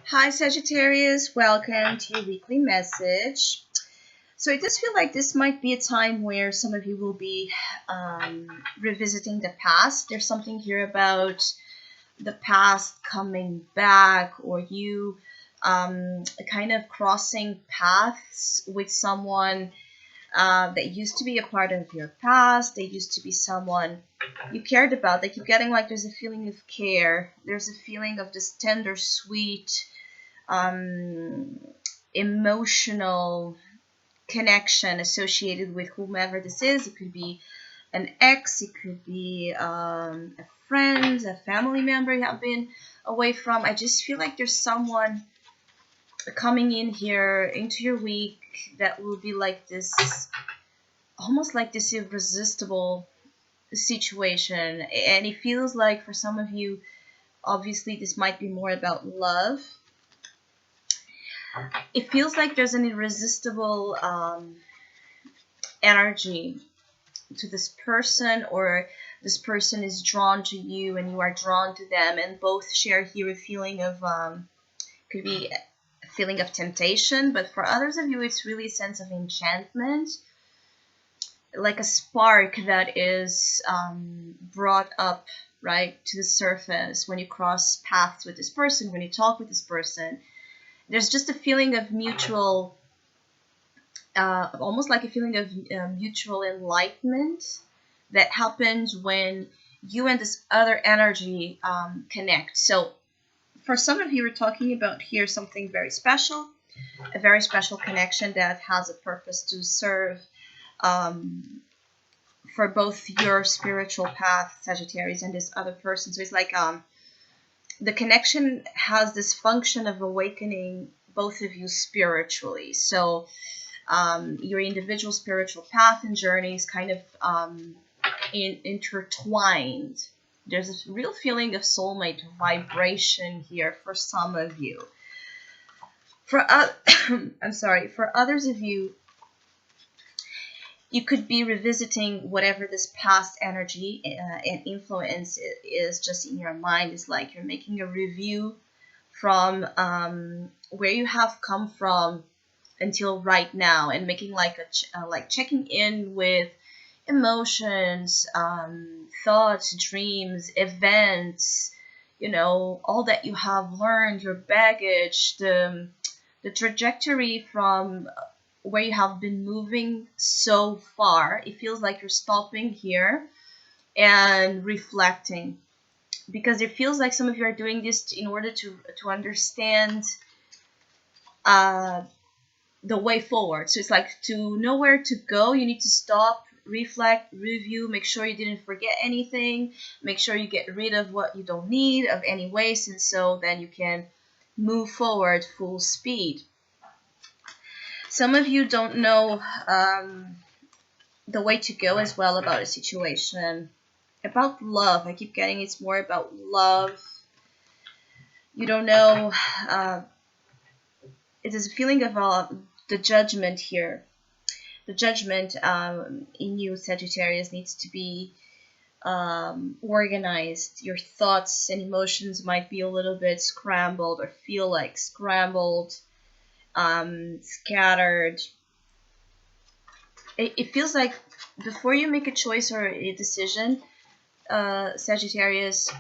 Hi, Sagittarius. Welcome to your weekly message. So, I just feel like this might be a time where some of you will be revisiting the past. There's something here about the past coming back, or you kind of crossing paths with someone that used to be a part of your past. They used to be someone you cared about. They keep getting like there's a feeling of care, there's a feeling of this tender, sweet um, emotional connection associated with whomever this is. It could be an ex, it could be a friend, a family member you have been away from. I just feel like there's someone coming in here into your week that will be like this, almost like this irresistible situation. And it feels like for some of you, obviously, this might be more about love. It feels like there's an irresistible energy to this person, or this person is drawn to you and you are drawn to them, and both share here a feeling of could be a feeling of temptation, but for others of you it's really a sense of enchantment, like a spark that is brought up right to the surface when you cross paths with this person, when you talk with this person. There's just a feeling of mutual almost like a feeling of mutual enlightenment that happens when you and this other energy connect. So, for some of you, we're talking about here something very special, a very special connection that has a purpose to serve for both your spiritual path, Sagittarius, and this other person. So, it's like the connection has this function of awakening both of you spiritually. So, your individual spiritual path and journey is kind of intertwined. There's a real feeling of soulmate vibration here for some of you. I'm sorry. For others of you, you could be revisiting whatever this past energy and influence is just in your mind. It's like you're making a review from where you have come from until right now, and making like like checking in with emotions, thoughts, dreams, events, all that you have learned, your baggage, the trajectory from where you have been moving so far. It feels like you're stopping here and reflecting, because it feels like some of you are doing this in order to understand uh, the way forward. So it's like, to know where to go, you need to stop, reflect, review, make sure you didn't forget anything, make sure you get rid of what you don't need, of any waste, and so then you can move forward full speed. Some of you don't know the way to go as well about a situation. About love, I keep getting it's more about love. You don't know. It is a feeling of the judgment here. The judgment in you, Sagittarius, needs to be organized. Your thoughts and emotions might be a little bit scrambled, or feel like scrambled, scattered. It feels like before you make a choice or a decision, Sagittarius,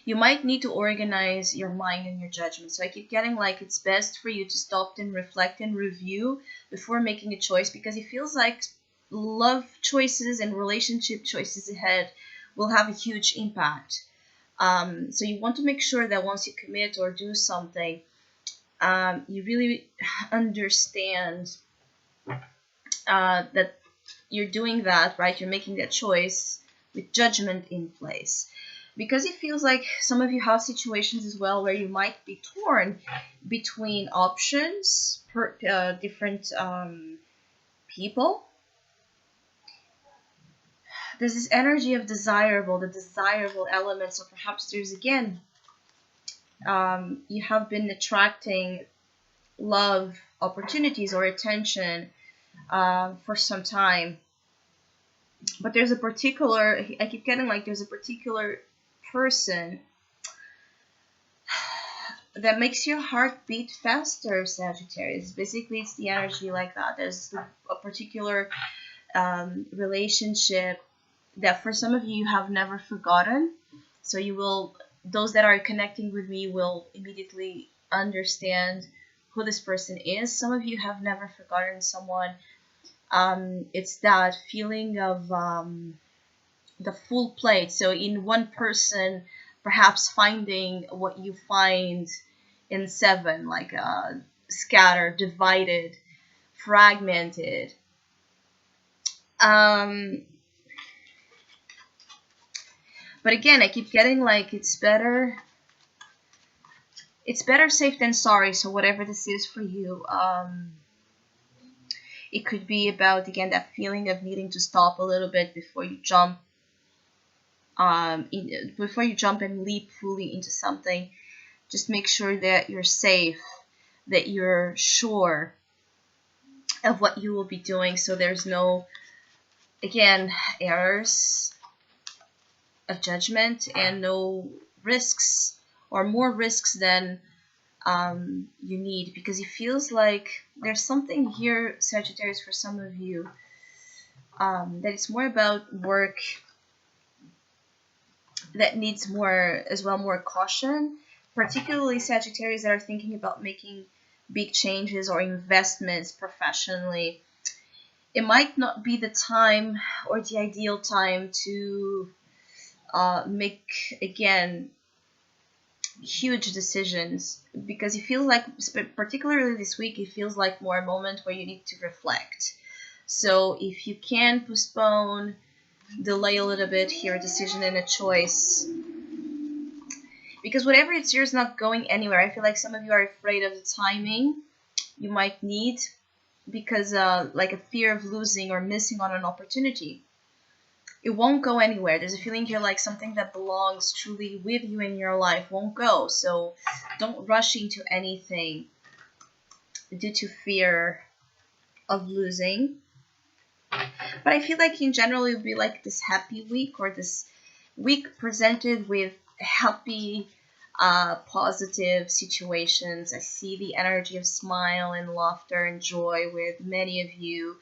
you might need to organize your mind and your judgment. So I keep getting like it's best for you to stop and reflect and review before making a choice, because it feels like love choices and relationship choices ahead will have a huge impact. So you want to make sure that once you commit or do something, you really understand that you're doing that, right? You're making that choice with judgment in place. Because it feels like some of you have situations as well where you might be torn between options per different people. There's this energy of the desirable element. So perhaps there's again, you have been attracting love opportunities or attention for some time, but there's a particular, I keep getting like there's a particular person that makes your heart beat faster, Sagittarius. Basically, it's the energy like that. There's a particular relationship that for some of you have never forgotten. So you will, those that are connecting with me will immediately understand who this person is. Some of you have never forgotten someone. It's that feeling of the full plate. So in one person, perhaps finding what you find in seven, like scattered, divided, fragmented. But again, I keep getting like it's better safe than sorry. So whatever this is for you, it could be about again that feeling of needing to stop a little bit before you jump, before you jump and leap fully into something. Just make sure that you're safe, that you're sure of what you will be doing, so there's no, again, errors of judgment and no risks, or more risks than you need, because it feels like there's something here, Sagittarius, for some of you, that it's more about work that needs more, as well, more caution, particularly Sagittarius that are thinking about making big changes or investments professionally. It might not be the time or the ideal time to make, again, huge decisions, because it feels like, particularly this week, it feels like more a moment where you need to reflect. So if you can postpone, delay a little bit here, a decision and a choice, because whatever it's yours not going anywhere. I feel like some of you are afraid of the timing you might need, because like a fear of losing or missing on an opportunity. It won't go anywhere. There's a feeling here like something that belongs truly with you in your life won't go. So don't rush into anything due to fear of losing. But I feel like in general it would be like this happy week, or this week presented with happy, positive situations. I see the energy of smile and laughter and joy with many of you.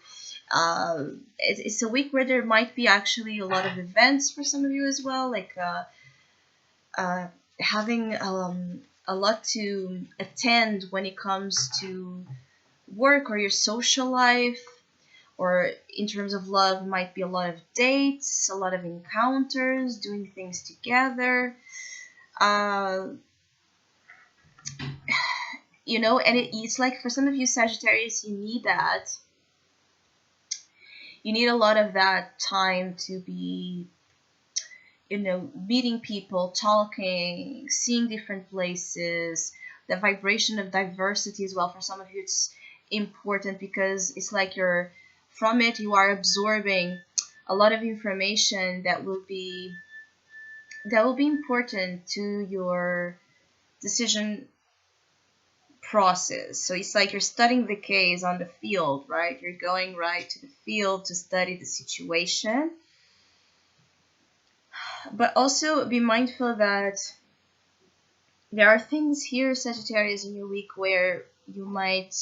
It's a week where there might be actually a lot of events for some of you as well, like having a lot to attend when it comes to work or your social life, or in terms of love, might be a lot of dates, a lot of encounters, doing things together. Uh, and it's like for some of you Sagittarius, you need that. You need a lot of that time to be, meeting people, talking, seeing different places, the vibration of diversity as well. For some of you, it's important because it's like from it, you are absorbing a lot of information that will be important to your decision process. So it's like you're studying the case on the field, right? You're going right to the field to study the situation. But also be mindful that there are things here, Sagittarius, in your week where you might,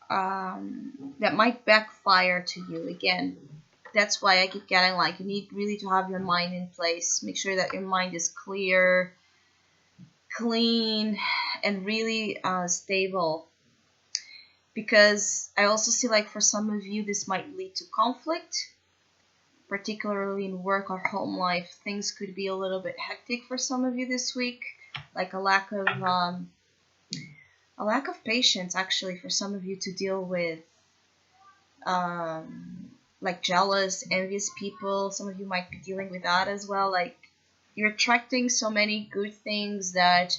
that might backfire to you again. That's why I keep getting like you need really to have your mind in place. Make sure that your mind is clear, clean, and really stable. Because I also see like for some of you this might lead to conflict, particularly in work or home life. Things could be a little bit hectic for some of you this week, like a lack of patience actually for some of you to deal with, like jealous, envious people. Some of you might be dealing with that as well. Like you're attracting so many good things that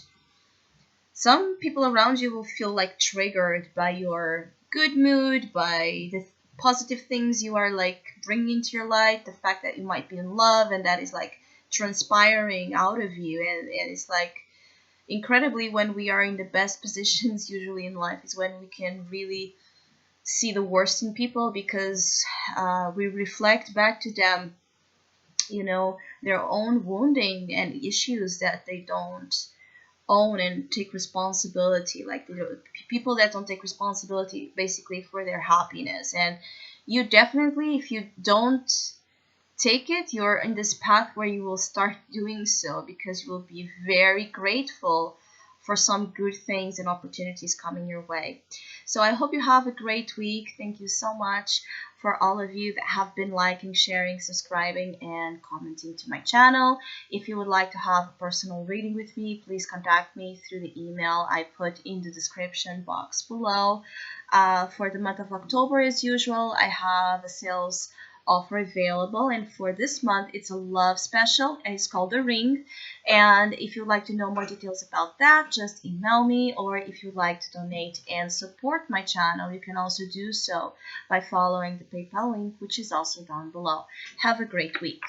some people around you will feel like triggered by your good mood, by the positive things you are like bringing into your life, the fact that you might be in love and that is like transpiring out of you. And it's like incredibly, when we are in the best positions usually in life is when we can really see the worst in people, because we reflect back to them, their own wounding and issues that they don't own and take responsibility. Like, people that don't take responsibility basically for their happiness. And you definitely, if you don't take it, you're in this path where you will start doing so, because you will be very grateful for some good things and opportunities coming your way. So I hope you have a great week. Thank you so much for all of you that have been liking, sharing, subscribing, and commenting to my channel. If you would like to have a personal reading with me, please contact me through the email I put in the description box below. For the month of October, as usual, I have a sales offer available, and for this month it's a love special, and it's called The Ring. And if you'd like to know more details about that, just email me, or if you'd like to donate and support my channel, you can also do so by following the PayPal link, which is also down below. Have a great week.